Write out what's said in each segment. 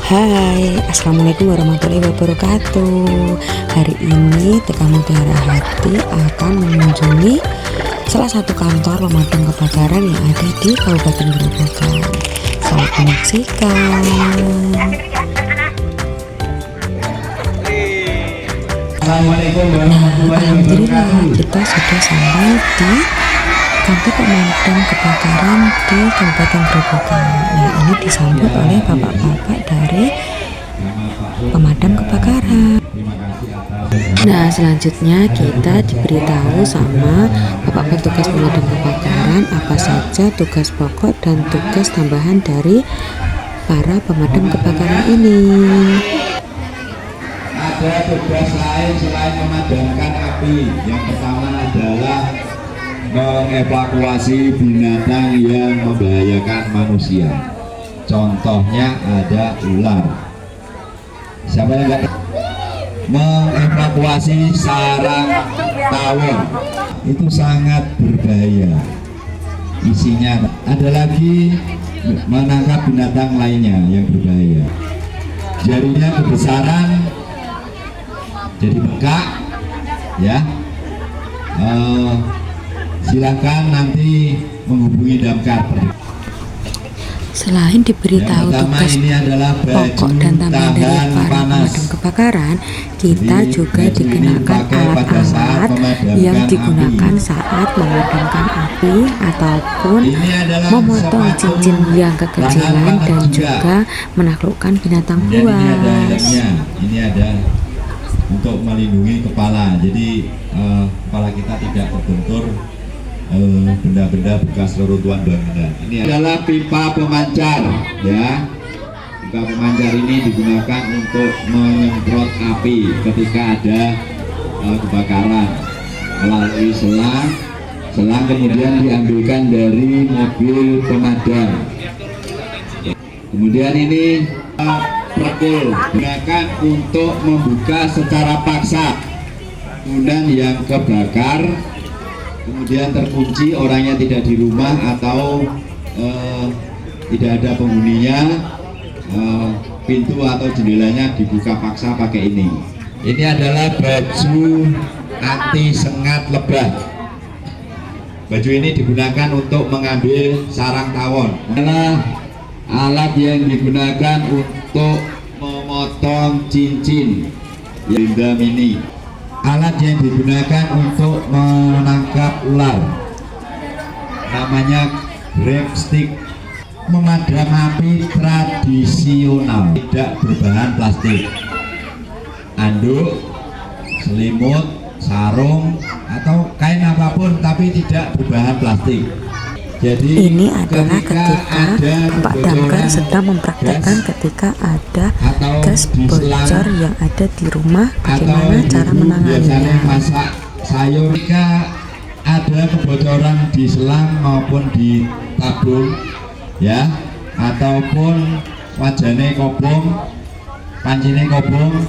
Hai, Assalamualaikum warahmatullahi wabarakatuh. Hari ini TK Mutiara Hati akan mengunjungi salah satu kantor pemadam kebakaran yang ada di Kabupaten Grobogan. Selamat menyaksikan. Nah, alhamdulillah kita sudah sampai di kantor pemadam kebakaran di Kabupaten Grobogan. Nah, ini disambut oleh bapak-bapak dari pemadam kebakaran. Nah, selanjutnya kita diberitahu sama bapak petugas pemadam kebakaran apa saja tugas pokok dan tugas tambahan dari para pemadam kebakaran ini. Ada tugas lain selain memadamkan api. Yang pertama adalah mengevakuasi binatang yang membahayakan manusia. Contohnya ada ular. Siapa yang enggak? Mengevakuasi sarang tawon itu sangat berbahaya. Isinya ada lagi menangkap binatang lainnya yang berbahaya. Jarinya kebesaran, jadi bengkak, ya. Silakan nanti menghubungi damkar. Selain diberitahu tugas pokok dan tambahan dari para pemadam kebakaran, kita juga dikenakan alat-alat yang digunakan saat memadamkan api ataupun memotong cincin yang kekecilan dan juga menaklukkan binatang buas. Ini ada untuk melindungi kepala, jadi kepala kita tidak terbentur benda-benda bekas reruntuhan bangunan. Ini adalah pipa pemancar, ya. Pipa pemancar ini digunakan untuk menyemprot api ketika ada kebakaran melalui selang kemudian diambilkan dari mobil pemadam. Kemudian ini perkul digunakan untuk membuka secara paksa bangunan yang kebakar, kemudian terkunci, orangnya tidak di rumah atau tidak ada penghuninya, pintu atau jendelanya dibuka paksa pakai ini. Ini adalah baju anti sengat lebah. Baju ini digunakan untuk mengambil sarang tawon. Adalah alat yang digunakan untuk memotong cincin, Linda Mini. Alat yang digunakan untuk menangkap ular namanya grab stick. Memadam api tradisional, tidak berbahan plastik. Anduk, selimut, sarung atau kain apapun tapi tidak berbahan plastik. Jadi ini adalah ketika Pak Damkar sedang mempraktekkan ketika ada gas bocor yang ada di rumah, bagaimana cara menanganinya. Masak sayur, jika ada kebocoran di selang maupun di tabung, ya, ataupun wajane kobong, pancine kobong,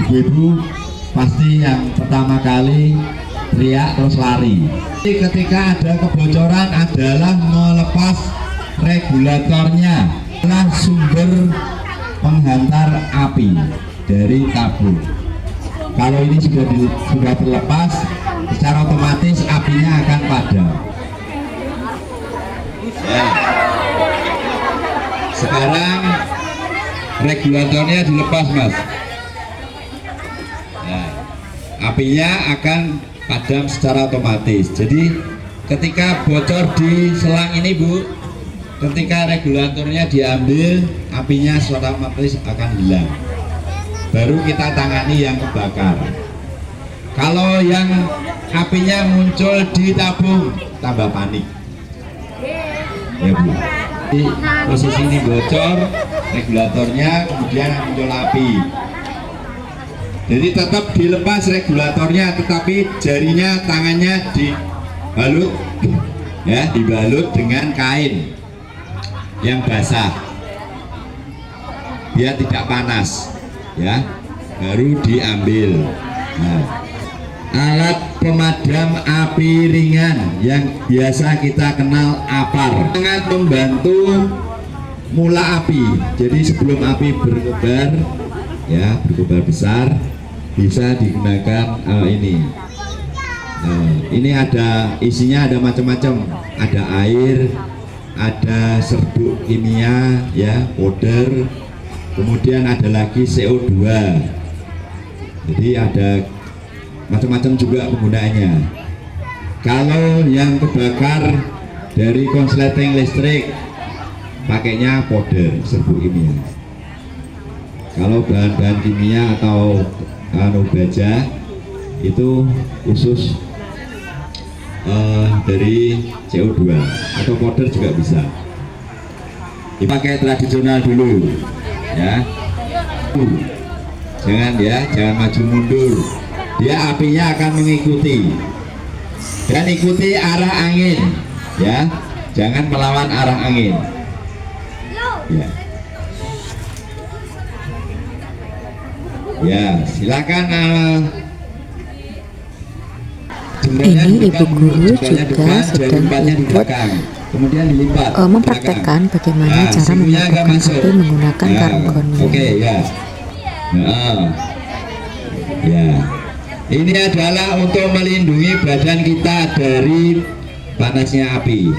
ibu-ibu pasti yang pertama kali teriak terus lari. Ketika ada kebocoran adalah melepas regulatornya, adalah sumber penghantar api dari tabung. Kalau ini sudah terlepas, secara otomatis apinya akan padam. Ya. Sekarang regulatornya dilepas, Mas. Ya. Apinya akan padam secara otomatis. Jadi ketika bocor di selang ini, Bu, ketika regulatornya diambil, apinya secara otomatis akan hilang. Baru kita tangani yang kebakar. Kalau yang apinya muncul di tabung, tambah panik, ya, Bu. Di posisi ini bocor regulatornya, kemudian muncul api. Jadi tetap dilepas regulatornya, tetapi jarinya, tangannya dibalut, ya, dibalut dengan kain yang basah, biar tidak panas, ya. Baru diambil. Nah, alat pemadam api ringan yang biasa kita kenal APAR sangat membantu mula api. Jadi sebelum api berkobar, ya berkobar besar, bisa digunakan ini. Ini ada isinya, ada macam-macam. Ada air, ada serbuk kimia, ya, powder. Kemudian ada lagi CO2. Jadi ada macam-macam juga penggunaannya. Kalau yang kebakar dari konsleting listrik, pakainya powder, serbuk kimia. Kalau bahan-bahan kimia atau baja itu khusus dari CO2 atau powder juga bisa. Dipakai tradisional dulu, ya. Jangan maju mundur. Dia apinya akan mengikuti dan ikuti arah angin, ya. Jangan melawan arah angin. Ya. Ya, silakan. Ini ibu guru juga sedang ikut mempraktekkan bagaimana cara memadamkan api menggunakan karung goni. Oke, ya. Ya. Ini adalah untuk melindungi badan kita dari panasnya api.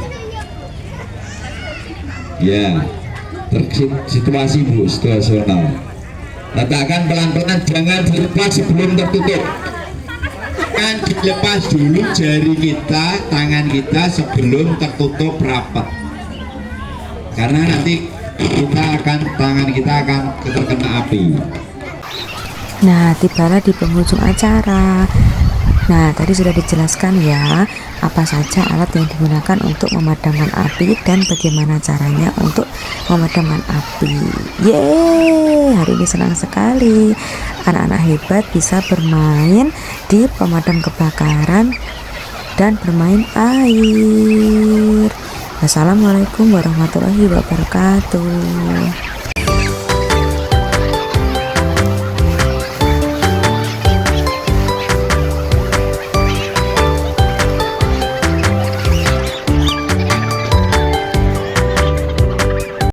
Ya, situasi situasional. Letakkan pelan-pelan, jangan dilepas sebelum tertutup. Kan dilepas dulu jari kita, tangan kita sebelum tertutup rapat. Karena nanti tangan kita akan terkena api. Nah, tibalah di penghujung acara. Nah, tadi sudah dijelaskan ya apa saja alat yang digunakan untuk memadamkan api dan bagaimana caranya untuk memadamkan api. Yeay, hari ini senang sekali. Anak-anak hebat bisa bermain di pemadam kebakaran dan bermain air. Wassalamualaikum warahmatullahi wabarakatuh.